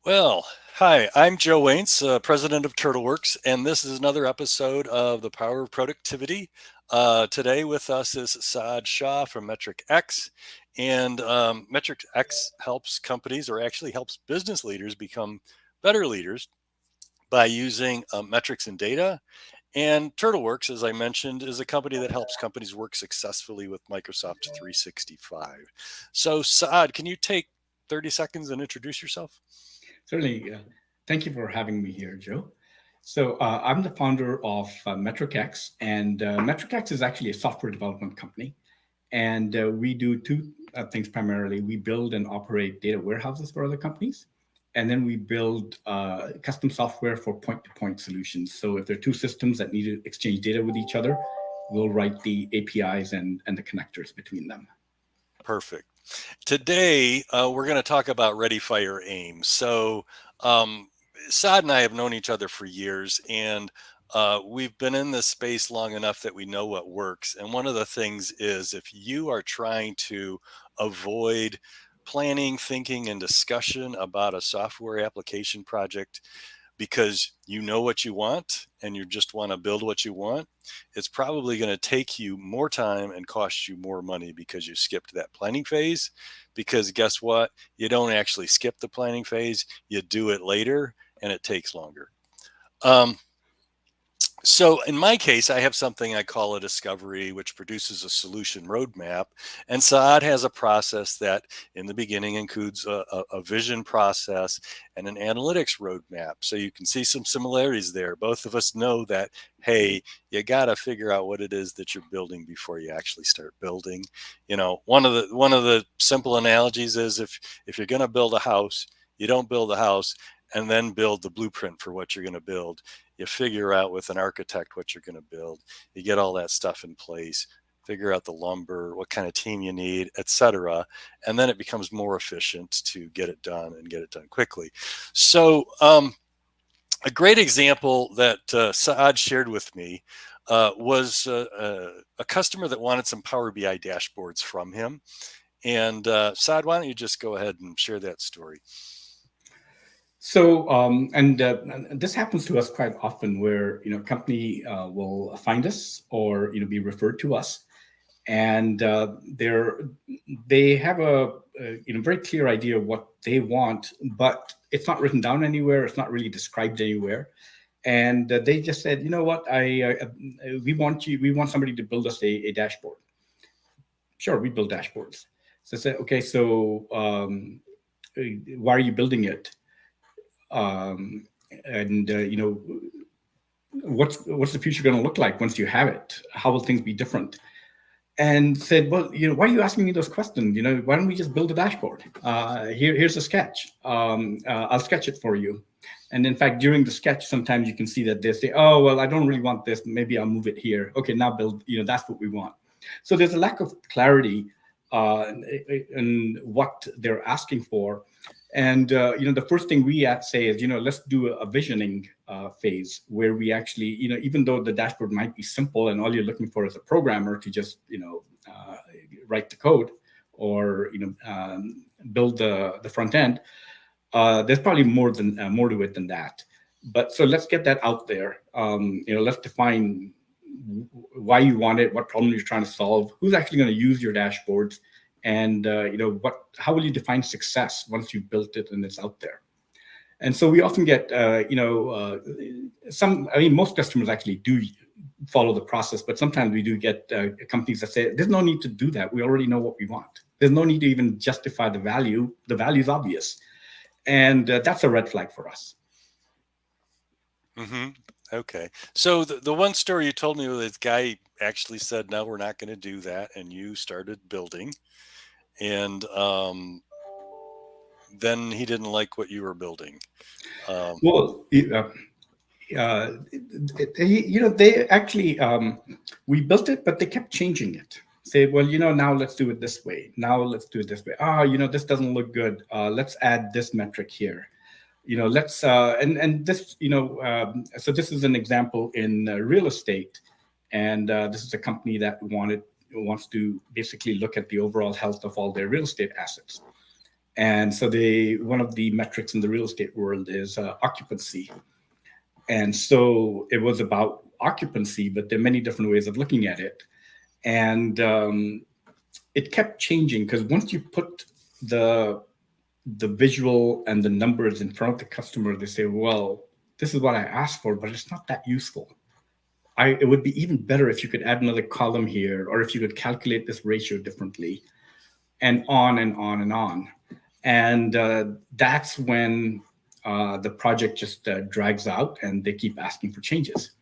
Well, hi, I'm Joe Waints, president of TurtleWorks, and this is another episode of The Power of Productivity. Today with us is Saad Shah from Metric X, and Metric X helps companies, or actually helps business leaders, become better leaders by using metrics and data. And TurtleWorks, as I mentioned, is a company that helps companies work successfully with Microsoft 365. So, Saad, can you take 30 seconds and introduce yourself? Certainly. Thank you for having me here, Joe. I'm the founder of MetricX, and MetricX is actually a software development company. And we do two things primarily. We build and operate data warehouses for other companies, and then we build custom software for point-to-point solutions. So if there are two systems that need to exchange data with each other, we'll write the APIs and the connectors between them. Perfect. Today, we're going to talk about Ready, Fire, Aim. Um, Saad and I have known each other for years, and we've been in this space long enough that we know what works. And one of the things is if you are trying to avoid planning, thinking, and discussion about a software application project because you know what you want and you just want to build what you want, it's probably going to take you more time and cost you more money because you skipped that planning phase. Because guess what? You don't actually skip the planning phase, you do it later and it takes longer. Um, so in my case, I have something I call a discovery, which produces a solution roadmap. And Saad has a process that in the beginning includes a vision process and an analytics roadmap. So you can see some similarities there. Both of us know that, hey, you got to figure out what it is that you're building before you actually start building. You know, one of the simple analogies is if you're going to build a house, you don't build a house and then build the blueprint for what you're going to build. You figure out with an architect what you're going to build. You get all that stuff in place, figure out the lumber, what kind of team you need, etc. And then it becomes more efficient to get it done and get it done quickly. So a great example that Saad shared with me was a customer that wanted some Power BI dashboards from him. And Saad, why don't you just go ahead and share that story? And this happens to us quite often, where company will find us or be referred to us, and they have a very clear idea of what they want, but it's not written down anywhere. It's not really described anywhere, and they just said, you know what, we want somebody to build us a dashboard. Sure, we build dashboards. So I said, okay, so why are you building it? um, and what's the future going to look like once you have it? How will things be different? And said, well, why are you asking me those questions? Why don't we just build a dashboard? Here's a sketch. I'll sketch it for you. And in fact, during the sketch, sometimes you can see that they say, oh, well, I don't really want this. Maybe I'll move it here. Okay, now build, that's what we want. So there's a lack of clarity in what they're asking for. And the first thing we say is, let's do a visioning phase where we actually, even though the dashboard might be simple and all you're looking for is a programmer to just, write the code or build the front end. There's probably more to it than that. But so let's get that out there. Let's define why you want it, what problem you're trying to solve, who's actually going to use your dashboards, and how will you define success once you've built it and it's out there. And so we often get most customers actually do follow the process, but sometimes we do get companies that say there's no need to do that, we already know what we want, there's no need to even justify the value is obvious. And that's a red flag for us. Mm-hmm. Okay. So the one story you told me, this guy actually said, no, we're not going to do that. And you started building. And then he didn't like what you were building. Um, Well, they actually, we built it, but they kept changing it. Say, well, now let's do it this way. Now let's do it this way. This doesn't look good. Let's add this metric here. Let's and this, so this is an example in real estate, and this is a company that wants to basically look at the overall health of all their real estate assets. And so they one of the metrics in the real estate world is occupancy. And so it was about occupancy, but there are many different ways of looking at it. And it kept changing because once you put the the visual and the numbers in front of the customer, they say, well, this is what I asked for, but it's not that useful. It would be even better if you could add another column here, or if you could calculate this ratio differently, and on and on and on. And that's when the project just drags out and they keep asking for changes.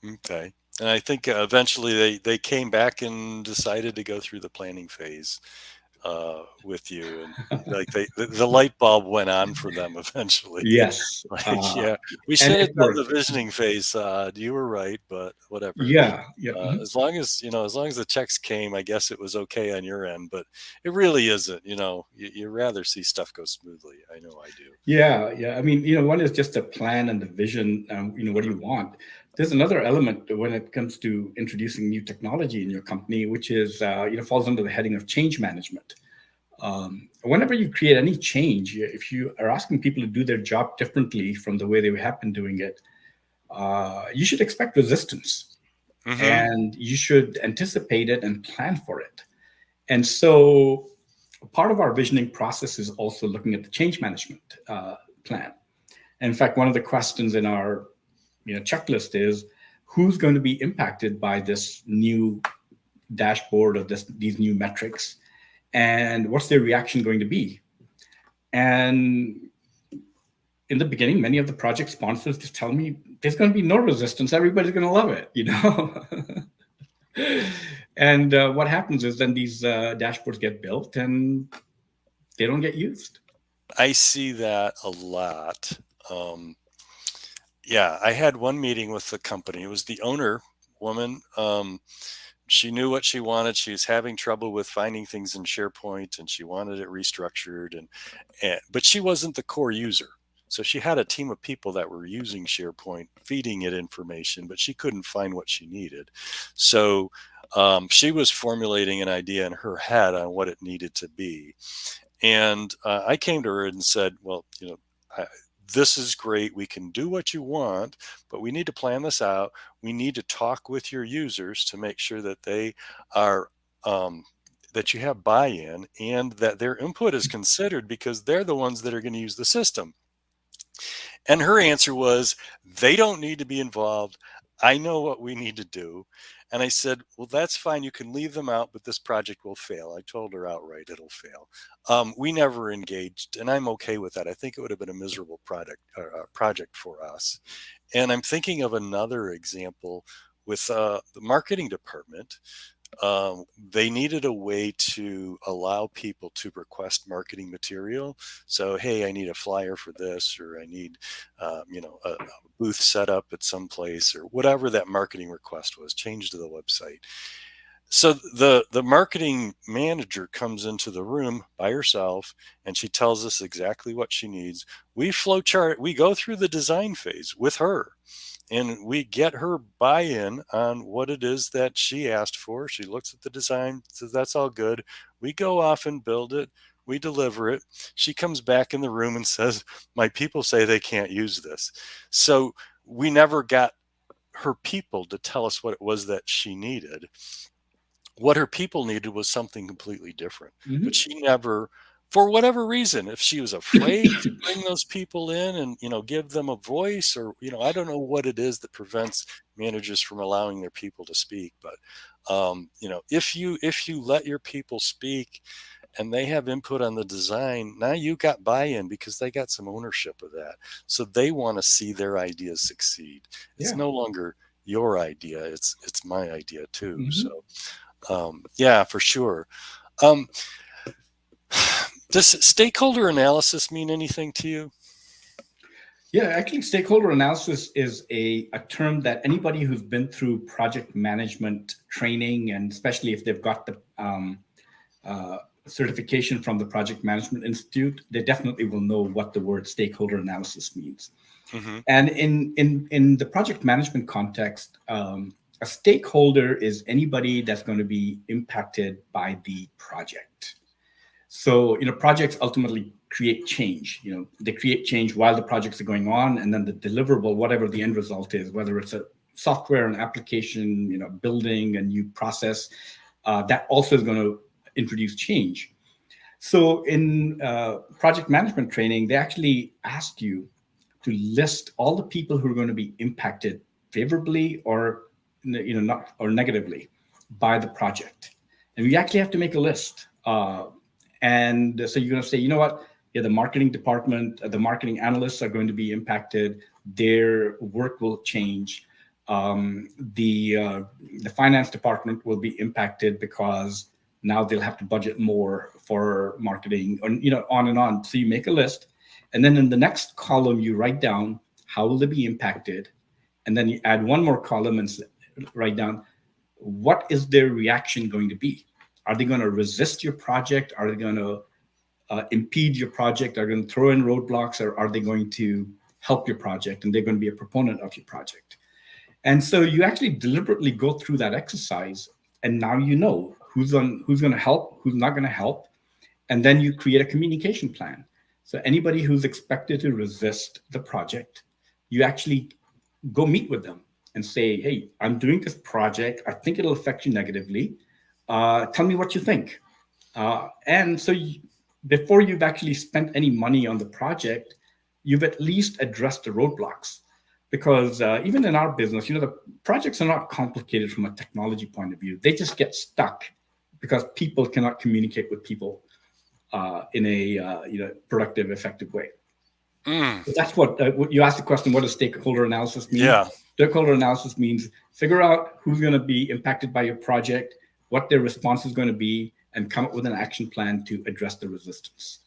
Okay. And I think eventually they came back and decided to go through the planning phase with you, and like the light bulb went on for them eventually. Yes. Like, yeah, we And should it have done the worked. visioning phase. You were right, but whatever. Yeah. Yeah. Mhm. As long as as long as the checks came, I guess it was okay on your end. But it really isn't. You rather see stuff go smoothly. I know I do. Yeah, yeah. I mean, one is just the plan and the vision. What do you want? There's another element when it comes to introducing new technology in your company, which is, falls under the heading of change management. Whenever you create any change, if you are asking people to do their job differently from the way they have been doing it, you should expect resistance, Hmm. and you should anticipate it and plan for it. And so part of our visioning process is also looking at the change management plan. In fact, one of the questions in our checklist is who's going to be impacted by this new dashboard or these new metrics, and what's their reaction going to be. And in the beginning, many of the project sponsors just tell me there's going to be no resistance, everybody's going to love it. And what happens is then these dashboards get built and they don't get used. I see that a lot. Um, yeah, I had one meeting with the company. It was the owner woman. She knew what she wanted. She was having trouble with finding things in SharePoint, and she wanted it restructured. And but she wasn't the core user. So she had a team of people that were using SharePoint, feeding it information, but she couldn't find what she needed. So she was formulating an idea in her head on what it needed to be. And I came to her and said, well, this is great. We can do what you want, but we need to plan this out. We need to talk with your users to make sure that they are, that you have buy in and that their input is considered because they're the ones that are going to use the system. And her answer was, they don't need to be involved. I know what we need to do. And I said, well, that's fine. You can leave them out, but this project will fail. I told her outright it'll fail. We never engaged, and I'm okay with that. I think it would have been a miserable project for us. And I'm thinking of another example with the marketing department. They needed a way to allow people to request marketing material. So, hey, I need a flyer for this, or I need, a booth set up at some place, or whatever that marketing request was, changed to the website. So the marketing manager comes into the room by herself, and she tells us exactly what she needs. We flowchart. We go through the design phase with her, and we get her buy-in on what it is that she asked for. She looks at the design, says that's all good. We go off and build it. We deliver it. She comes back in the room and says, my people say they can't use this. So we never got her people to tell us what it was that she needed. What her people needed was something completely different. But Mhm. she never, for whatever reason, if she was afraid to bring those people in and give them a voice, or I don't know what it is that prevents managers from allowing their people to speak. But if you let your people speak and they have input on the design, now you got buy-in because they got some ownership of that. So they want to see their ideas succeed. It's Yeah. no longer your idea, it's my idea too. Mhm. So yeah, for sure. Um, does stakeholder analysis mean anything to you? Yeah, actually, stakeholder analysis is a term that anybody who's been through project management training, and especially if they've got the uh, certification from the Project Management Institute, they definitely will know what the word stakeholder analysis means. Hmm. And in the project management context, a stakeholder is anybody that's going to be impacted by the project. So, projects ultimately create change. They create change while the projects are going on, and then the deliverable, whatever the end result is, whether it's a software, an application, building a new process, that also is going to introduce change. So, in project management training, they actually ask you to list all the people who are going to be impacted favorably or not or negatively by the project, and we actually have to make a list. And so you're going to say, you know what? Yeah, the marketing department, the marketing analysts are going to be impacted. Their work will change. Um, the uh, the finance department will be impacted because now they'll have to budget more for marketing, or on and on. So you make a list, and then in the next column you write down how will they be impacted, and then you add one more column and write down what is their reaction going to be. Are they going to resist your project? Are they going to impede your project? Are they going to throw in roadblocks, or are they going to help your project and they're going to be a proponent of your project? And so you actually deliberately go through that exercise, and now you know who's going to help, who's not going to help, and then you create a communication plan. So anybody who's expected to resist the project, you actually go meet with them and say, "Hey, I'm doing this project. I think it'll affect you negatively. Tell me what you think." And so before you've actually spent any money on the project, you've at least addressed the roadblocks. Because even in our business, the projects are not complicated from a technology point of view. They just get stuck because people cannot communicate with people in a productive, effective way. Mm, So that's what you asked the question. What does stakeholder analysis mean? yeah. Stakeholder analysis means figure out who's going to be impacted by your project, what their response is going to be, and come up with an action plan to address the resistance.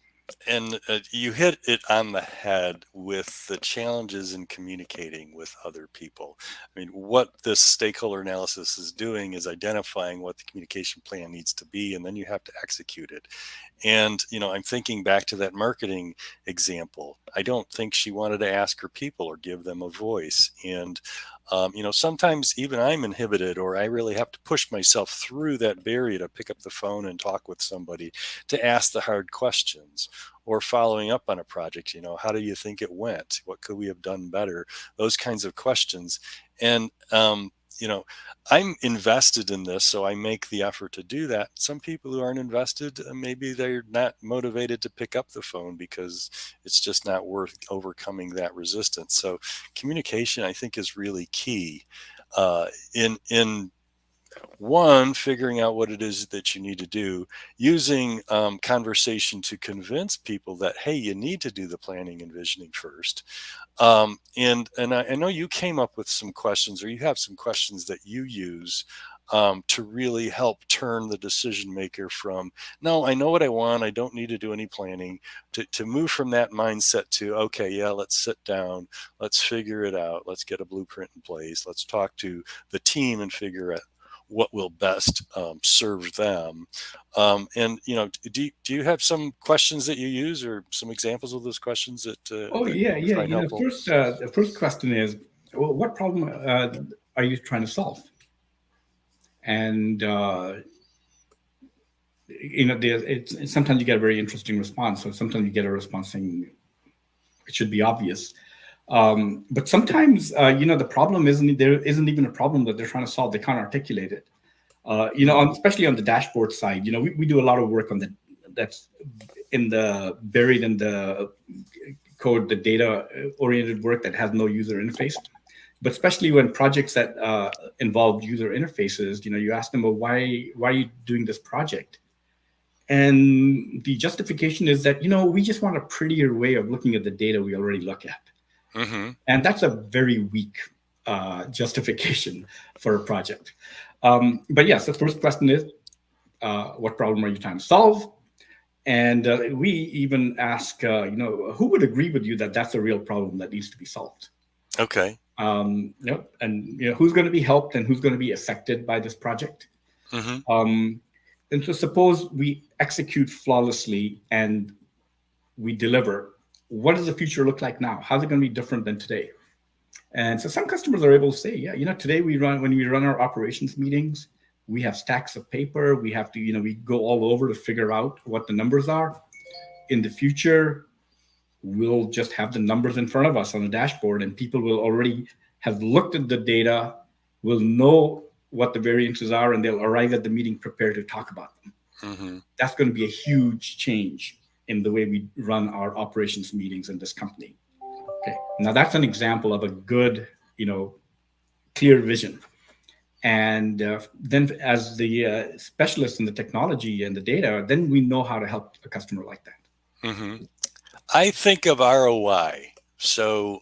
And you hit it on the head with the challenges in communicating with other people. I mean, what this stakeholder analysis is doing is identifying what the communication plan needs to be, and then you have to execute it. And, I'm thinking back to that marketing example. I don't think she wanted to ask her people or give them a voice. And, sometimes even I'm inhibited, or I really have to push myself through that barrier to pick up the phone and talk with somebody, to ask the hard questions, or following up on a project. How do you think it went? What could we have done better? Those kinds of questions. And, you know, I'm invested in this, so I make the effort to do that. Some people who aren't invested, maybe they're not motivated to pick up the phone because it's just not worth overcoming that resistance. So communication, I think, is really key. In one, figuring out what it is that you need to do, using conversation to convince people that, hey, you need to do the planning and visioning first. And I know you came up with some questions, or you have some questions that you use to really help turn the decision maker from, no, I know what I want, I don't need to do any planning, to move from that mindset to, okay, yeah, let's sit down, let's figure it out, let's get a blueprint in place, let's talk to the team and figure out what will best serve them. And do you have some questions that you use, or some examples of those questions Oh that yeah, you yeah. find helpful? The first question is, well, what problem are you trying to solve? And sometimes you get a very interesting response. So sometimes you get a response saying it should be obvious. But sometimes, the problem isn't even a problem that they're trying to solve. They can't articulate it. Mm, Especially on the dashboard side, we do a lot of work on that's in the buried in the code, the data oriented work that has no user interface. But especially when projects that involve user interfaces, you ask them, well, why are you doing this project? And the justification is that, we just want a prettier way of looking at the data we already look at. hmm And that's a very weak justification for a project. But yes, the first question is, what problem are you trying to solve? And we even ask, who would agree with you that that's a real problem that needs to be solved? Okay. And who's going to be helped and who's going to be affected by this project? hmm Um, and so suppose we execute flawlessly and we deliver. What does the future look like now? How's it going to be different than today? And so some customers are able to say, yeah, today when we run our operations meetings, We have stacks of paper. We have to, we go all over to figure out what the numbers are. In the future, we'll just have the numbers in front of us on the dashboard, and people will already have looked at the data, will know what the variances are, and they'll arrive at the meeting prepared to talk about them. Mm-hmm. That's going to be a huge change in the way we run our operations meetings in this company. Okay, now that's an example of a good, clear vision. And then, as the specialist in the technology and the data, then we know how to help a customer like that. Mm-hmm. I think of ROI. So,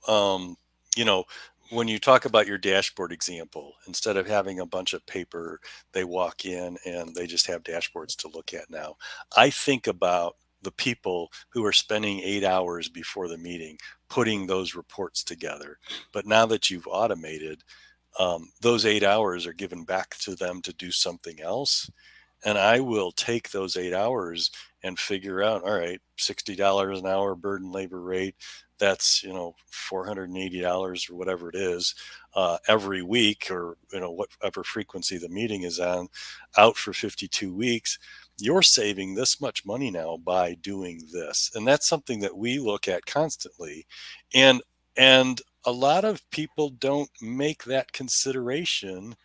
when you talk about your dashboard example, instead of having a bunch of paper, they walk in and they just have dashboards to look at now. I think about the people who are spending 8 hours before the meeting putting those reports together. But now that you've automated, those 8 hours are given back to them to do something else. And I will take those 8 hours and figure out, all right, $60 an hour burden labor rate. That's, $480 or whatever it is every week, or, whatever frequency the meeting is on, out for 52 weeks. You're saving this much money now by doing this. And that's something that we look at constantly. And a lot of people don't make that consideration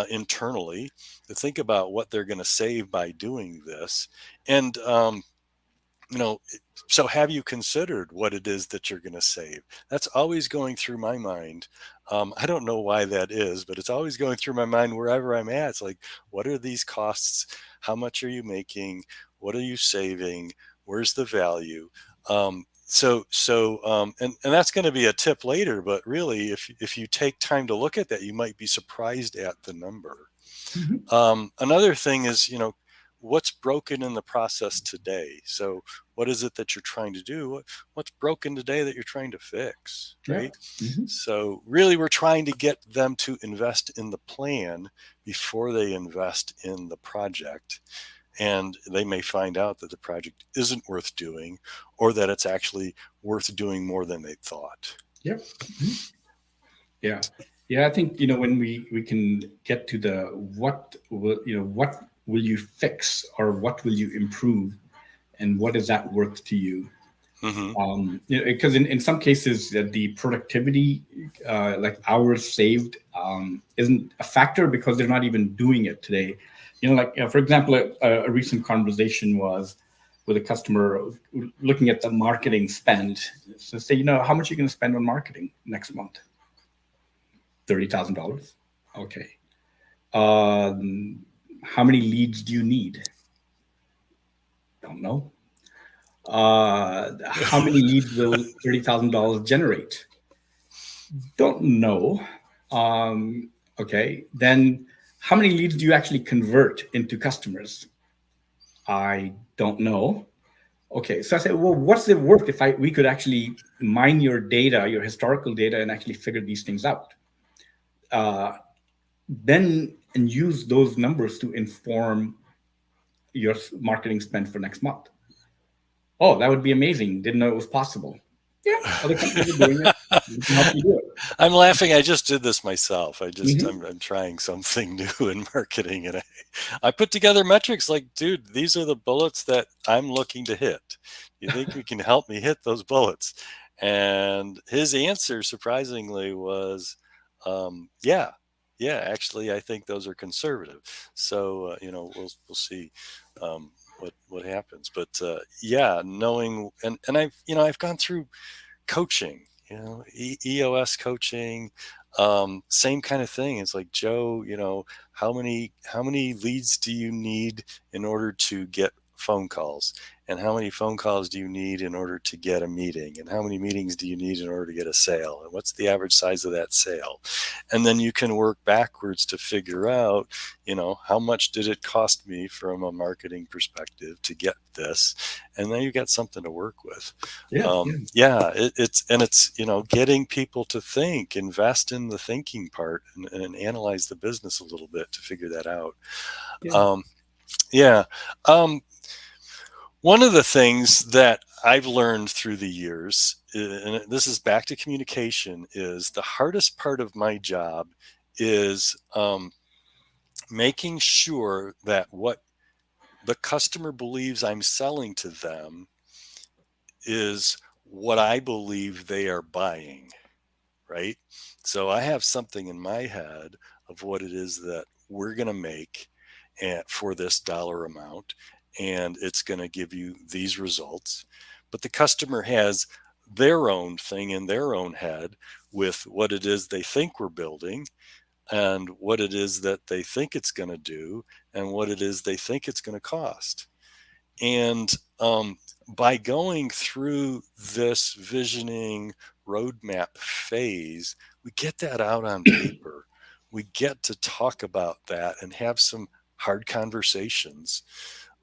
internally to think about what they're going to save by doing this. And, you know, so have you considered what it is that you're going to save? That's always going through my mind. I don't know why that is, but it's always going through my mind wherever I'm at. It's like, what are these costs? How much are you making? What are you saving? Where's the value? And that's going to be a tip later, but really, if you take time to look at that, you might be surprised at the number. Mhm. Another thing is, what's broken in the process today. So, what is it that you're trying to do? What's broken today that you're trying to fix, Yeah. right? Mhm. So, really, we're trying to get them to invest in the plan before they invest in the project. And they may find out that the project isn't worth doing, or that it's actually worth doing more than they thought. Yep. Mhm. Yeah. Yeah. I think, when we can get to the what will you fix, or what will you improve, and what is that worth to you? Hmm. Because in some cases, the productivity, like hours saved, isn't a factor because they're not even doing it today. Like, for example, a recent conversation was with a customer looking at the marketing spend. So say, how much are you going to spend on marketing next month? $30,000. Okay. How many leads do you need? Don't know. How many leads will $30,000 generate? Don't know. Okay, then how many leads do you actually convert into customers? I don't know. Okay, so I said, well, what's it worth if we could actually mine your data, your historical data, and actually figure these things out? Uh, then and use those numbers to inform your marketing spend for next month. Oh, that would be amazing. Didn't know it was possible. Yeah, other companies are doing it. We can help you do it. I'm laughing. I just did this myself. Mhm. I'm trying something new in marketing, and I put together metrics like, dude, these are the bullets that I'm looking to hit. You think you can help me hit those bullets? And his answer, surprisingly, was, yeah, yeah. Actually, I think those are conservative. So, we'll see what happens. But yeah, knowing, and I've gone through coaching, EOS coaching, same kind of thing. It's like, Joe, how many leads do you need in order to get phone calls, and how many phone calls do you need in order to get a meeting, and how many meetings do you need in order to get a sale, and what's the average size of that sale? And then you can work backwards to figure out, how much did it cost me from a marketing perspective to get this, and then you got something to work with. Yeah, yeah, Yeah, it's getting people to think, invest in the thinking part, and analyze the business a little bit to figure that out. yeah. um, yeah. One of the things that I've learned through the years, and this is back to communication, is the hardest part of my job is making sure that what the customer believes I'm selling to them is what I believe they are buying, right? So I have something in my head of what it is that we're going to make for this dollar amount, and it's going to give you these results. But the customer has their own thing in their own head with what it is they think we're building and what it is that they think it's going to do and what it is they think it's going to cost. And by going through this visioning roadmap phase, we get that out on paper. We get to talk about that and have some hard conversations.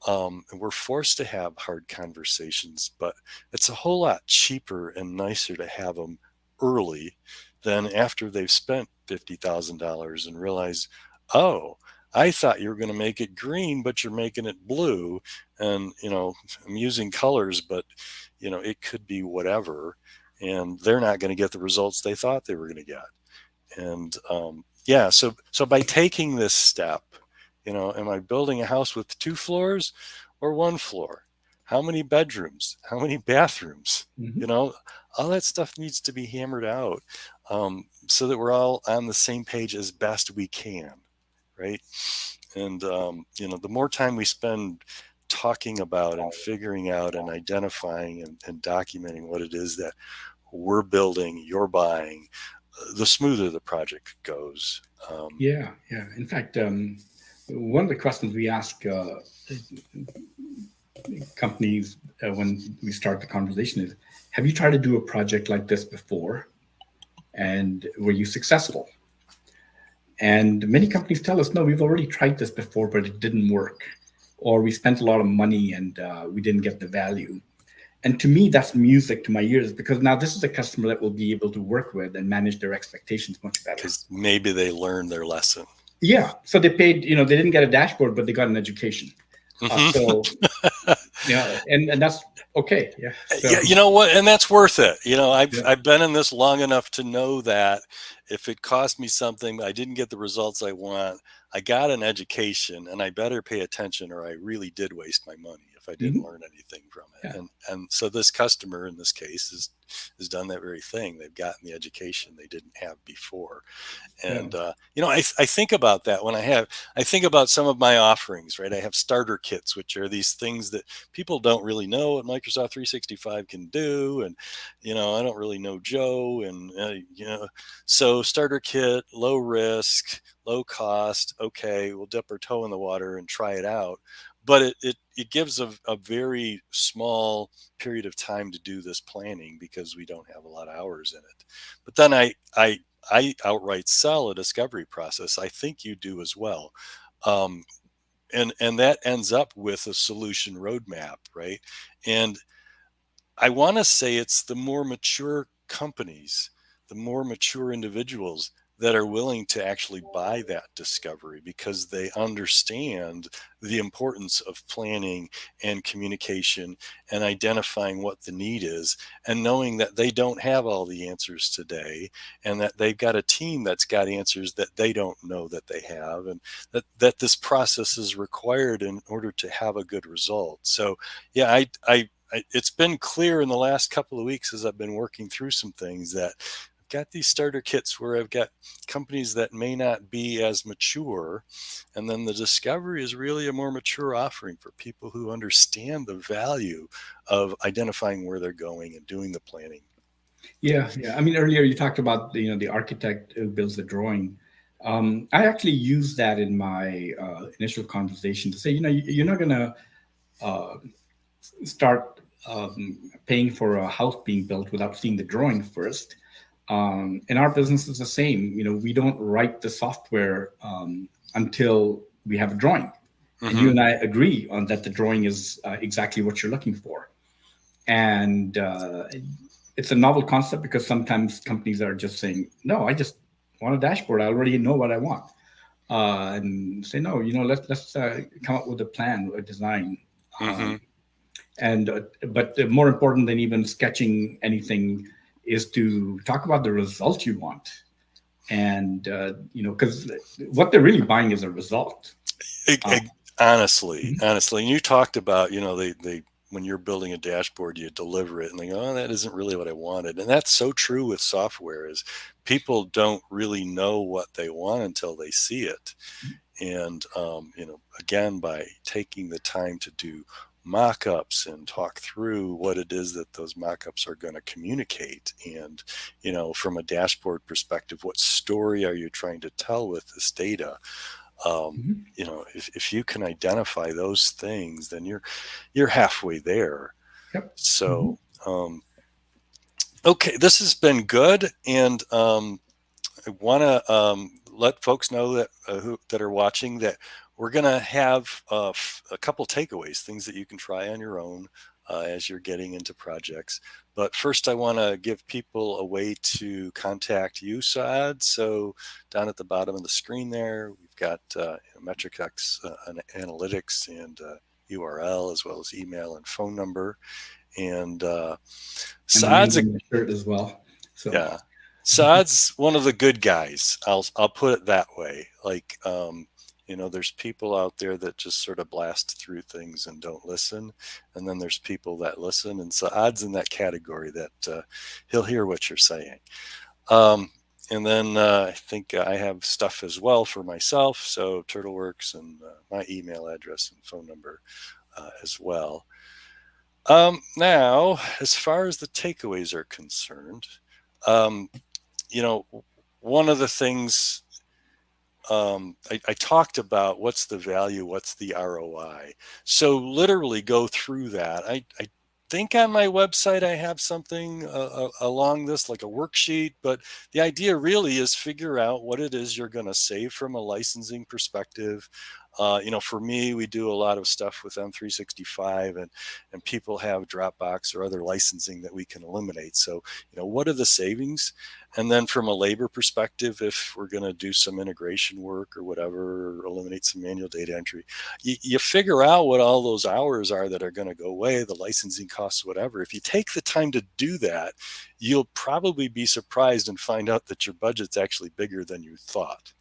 And we're forced to have hard conversations, but it's a whole lot cheaper and nicer to have them early than after they've spent $50,000 and realize, oh, I thought you were going to make it green, but you're making it blue. And, I'm using colors, but, it could be whatever. And they're not going to get the results they thought they were going to get. And yeah, so by taking this step, am I building a house with 2 floors or 1 floor? How many bedrooms? How many bathrooms? Mhm. All that stuff needs to be hammered out, so that we're all on the same page as best we can, right? And the more time we spend talking about and figuring out and identifying and documenting what it is that we're building, you're buying, the smoother the project goes. Yeah, yeah. In fact, one of the questions we ask companies when we start the conversation is, have you tried to do a project like this before? And were you successful? And many companies tell us, no, we've already tried this before, but it didn't work. Or we spent a lot of money and we didn't get the value. And to me, that's music to my ears, because now this is a customer that will be able to work with and manage their expectations much better. Because maybe they learned their lesson. Yeah. So they paid, they didn't get a dashboard, but they got an education. Hmm. So, and that's okay. Yeah. Yeah, So, you know what, and that's worth it. I've yeah. I've been in this long enough to know that if it cost me something, I didn't get the results I want. I got an education, and I better pay attention, or I really did waste my money if I didn't Mhm. learn anything from Yeah. it. And so this customer in this case has done that very thing. They've gotten the education they didn't have before. Yeah. And I think about that when I think about some of my offerings, right? I have starter kits, which are these things that people don't really know what Microsoft 365 can do. And I don't really know Joe. And so starter kit, low risk, low cost. Okay, we'll dip our toe in the water and try it out. But it gives a very small period of time to do this planning because we don't have a lot of hours in it. But then I outright sell a discovery process. I think you do as well. Um, and that ends up with a solution roadmap, right? And I want to say it's the more mature companies, the more mature individuals that are willing to actually buy that discovery because they understand the importance of planning and communication and identifying what the need is and knowing that they don't have all the answers today and that they've got a team that's got answers that they don't know that they have, and that this process is required in order to have a good result. So yeah, it's been clear in the last couple of weeks as I've been working through some things that I've got these starter kits where I've got companies that may not be as mature. And then the discovery is really a more mature offering for people who understand the value of identifying where they're going and doing the planning. Yeah. Yeah. I mean, earlier you talked about the architect who builds the drawing. I actually use that in my initial conversation to say, you're not going to uh, start paying for a house being built without seeing the drawing first. And our business is the same. We don't write the software until we have a drawing, and you Hmm. and I agree on that the drawing is exactly what you're looking for. And it's a novel concept because sometimes companies are just saying, "No, I just want a dashboard. I already know what I want." And say, "No, let's come up with a plan, a design." Um, Hmm. and but more important than even sketching anything is to talk about the result you want. And because what they're really buying is a result. It, Uh, it, honestly, mhm. honestly, and you talked about, they when you're building a dashboard, you deliver it, and they go, "Oh, that isn't really what I wanted." And that's so true with software. Is people don't really know what they want until they see it. And again, by taking the time to do mock-ups and talk through what it is that those mock-ups are going to communicate, and from a dashboard perspective, what story are you trying to tell with this data? um, Mhm. if you can identify those things, then you're halfway there. Yep. So Mhm. okay, this has been good. And I want to let folks know that that are watching, that we're going to have a couple takeaways, things that you can try on your own as you're getting into projects. But first, I want to give people a way to contact you, Saad. So down at the bottom of the screen there, we've got MetricX analytics and URL, as well as email and phone number. And And the names Saad's a on the shirt as well. So yeah. Saad's one of the good guys. I'll put it that way. Like, there's people out there that just sort of blast through things and don't listen, and then there's people that listen. And Saad's in that category, that he'll hear what you're saying. Um, and then I think I have stuff as well for myself. So TurtleWorks and my email address and phone number as well. Now, as far as the takeaways are concerned, um, you know, one of the things I talked about, what's the value, what's the ROI. So literally go through that. I think on my website I have something along this, like a worksheet, but the idea really is figure out what it is you're going to save from a licensing perspective. For me, we do a lot of stuff with M365, and people have Dropbox or other licensing that we can eliminate. So, what are the savings? And then from a labor perspective, if we're going to do some integration work or whatever, or eliminate some manual data entry, you figure out what all those hours are that are going to go away, the licensing costs, whatever. If you take the time to do that, you'll probably be surprised and find out that your budget's actually bigger than you thought.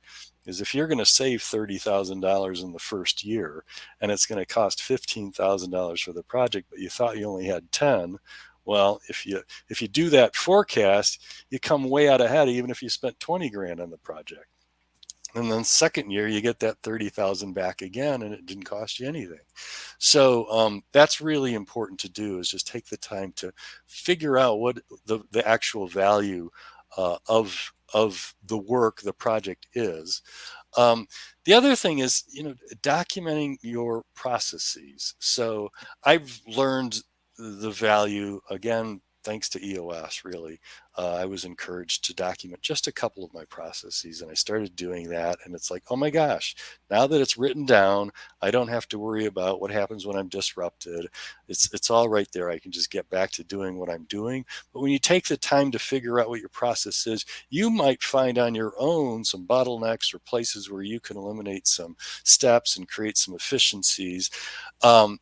Is if you're going to save $30,000 in the first year, and it's going to cost $15,000 for the project, but you thought you only had 10, well, if you do that forecast, you come way out ahead, even if you spent 20 grand on the project. And then second year, you get that 30,000 back again, and it didn't cost you anything. So that's really important to do, is just take the time to figure out what the actual value of the work, the project is. um, the other thing is, documenting your processes. So I've learned the value, again, thanks to EOS, really. I was encouraged to document just a couple of my processes, and I started doing that. And it's like, oh my gosh, now that it's written down, I don't have to worry about what happens when I'm disrupted. It's all right there. I can just get back to doing what I'm doing. But when you take the time to figure out what your process is, you might find on your own some bottlenecks or places where you can eliminate some steps and create some efficiencies. And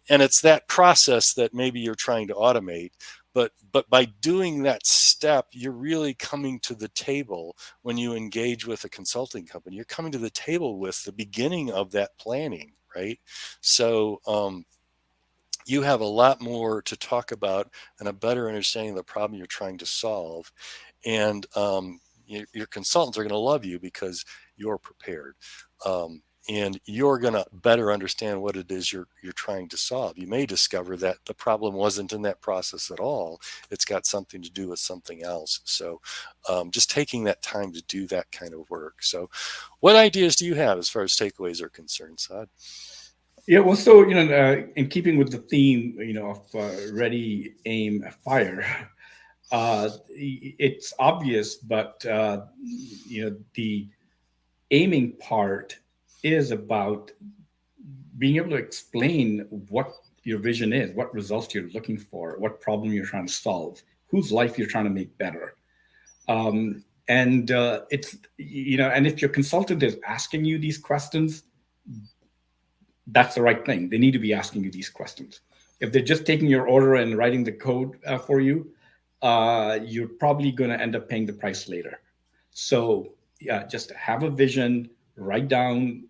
it's that process that maybe you're trying to automate. But by doing that step, you're really coming to the table when you engage with a consulting company. You're coming to the table with the beginning of that planning, right? So you have a lot more to talk about and a better understanding of the problem you're trying to solve. And your consultants are going to love you because you're prepared. And you're going to better understand what it is you're trying to solve. You may discover that the problem wasn't in that process at all. It's got something to do with something else. So just taking that time to do that kind of work. So what ideas do you have as far as takeaways are concerned, Saad? yeah, well, so in keeping with the theme, of ready, aim, fire, it's obvious, but the aiming part is about being able to explain what your vision is, what results you're looking for, what problem you're trying to solve, whose life you're trying to make better. And it's, and if your consultant is asking you these questions, that's the right thing. They need to be asking you these questions. If they're just taking your order and writing the code for you, you're probably going to end up paying the price later. So yeah, just have a vision, write down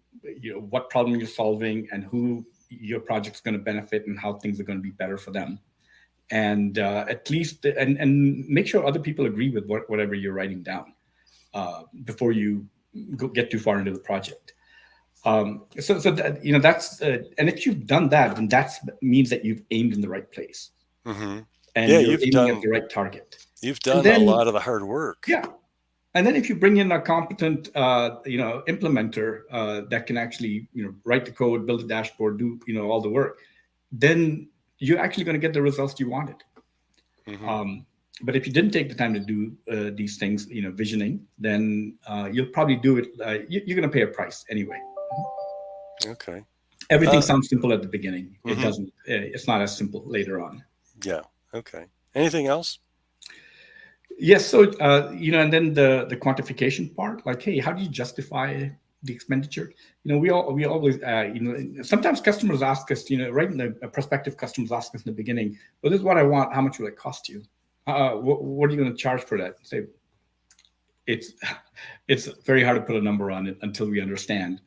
what problem you're solving and who your project's going to benefit and how things are going to be better for them, and at least and make sure other people agree with whatever you're writing down before you get too far into the project. So that that's and if you've done that, then that means that you've aimed in the right place Hmm. and Yeah, you're aiming at the right target. you've And done a then lot of the hard work. yeah, and then if you bring in a competent implementer that can actually write the code, build a dashboard, do all the work, then you're actually going to get the results you wanted. Hmm. um, but if you didn't take the time to do these things, visioning, then you'll probably do it, you're going to pay a price anyway. Okay. Everything Uh, sounds simple at the beginning. It hmm. doesn't, it's not as simple later on. Yeah. Okay. Anything else? Yes. So, and then the quantification part, like, hey, how do you justify the expenditure? We always, sometimes customers ask us, right in the prospective customers ask us in the beginning, well, this is what I want. How much will it cost you? What are you going to charge for that? Say, it's, it's very hard to put a number on it until we understand,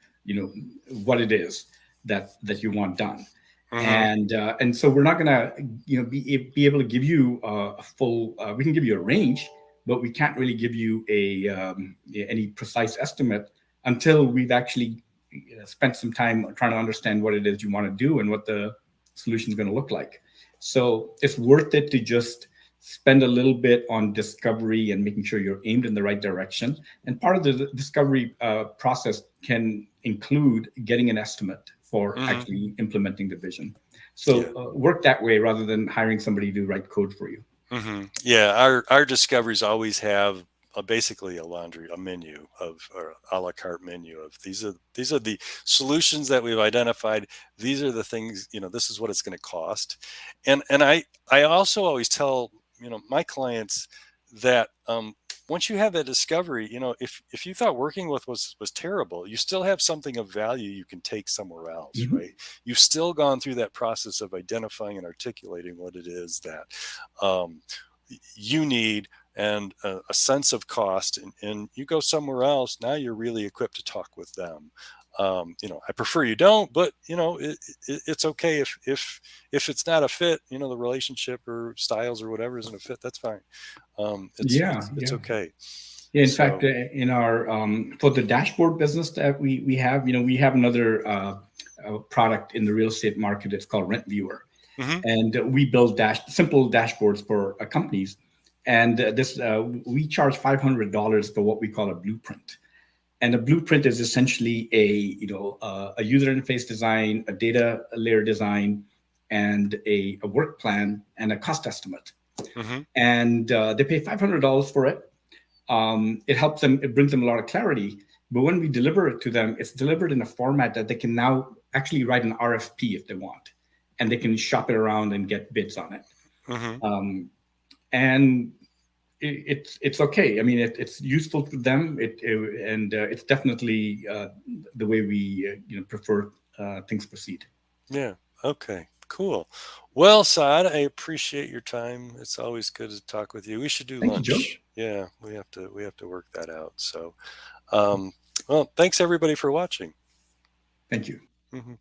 what it is that you want done. Hmm. And so we're not going to be able to give you a full, we can give you a range, but we can't really give you any precise estimate until we've actually spent some time trying to understand what it is you want to do and what the solution is going to look like. So it's worth it to just spend a little bit on discovery and making sure you're aimed in the right direction. And part of the discovery process can include getting an estimate for Hmm. actually implementing the vision. Yeah. So work that way rather than hiring somebody to write code for you. Hmm. Yeah, our discoveries always have basically a menu of, or a la carte menu of, these are the solutions that we've identified. These are the things, this is what it's going to cost. And I also always tell, my clients that, once you have that discovery, if you thought working with was terrible, you still have something of value you can take somewhere else, Mhm. right? You've still gone through that process of identifying and articulating what it is that, um, you need, and a sense of cost, and you go somewhere else. Now you're really equipped to talk with them. I prefer you don't, but it's okay if it's not a fit. The relationship or styles or whatever isn't a fit. That's fine. It's Yeah, it's yeah. it's okay. Yeah, in fact, So. in our for the dashboard business that we have, we have another product in the real estate market. It's called Rent Viewer, Hmm. and we build simple dashboards for companies. And this we charge $500 for what we call a blueprint. And a blueprint is essentially a user interface design, a data layer design, and a work plan and a cost estimate. Hmm. And they pay $500 for it. It helps them, it brings them a lot of clarity. But when we deliver it to them, it's delivered in a format that they can now actually write an RFP if they want, and they can shop it around and get bids on it. Hmm. Um, and it's okay. I mean, it's useful to them. And it's definitely the way we prefer things proceed. Yeah. Okay. Cool. Well, Saad, I appreciate your time. It's always good to talk with you. We should do Thank you, Joe. lunch. Yeah, we have to work that out. So, um, well, thanks everybody for watching. Thank you. Hmm.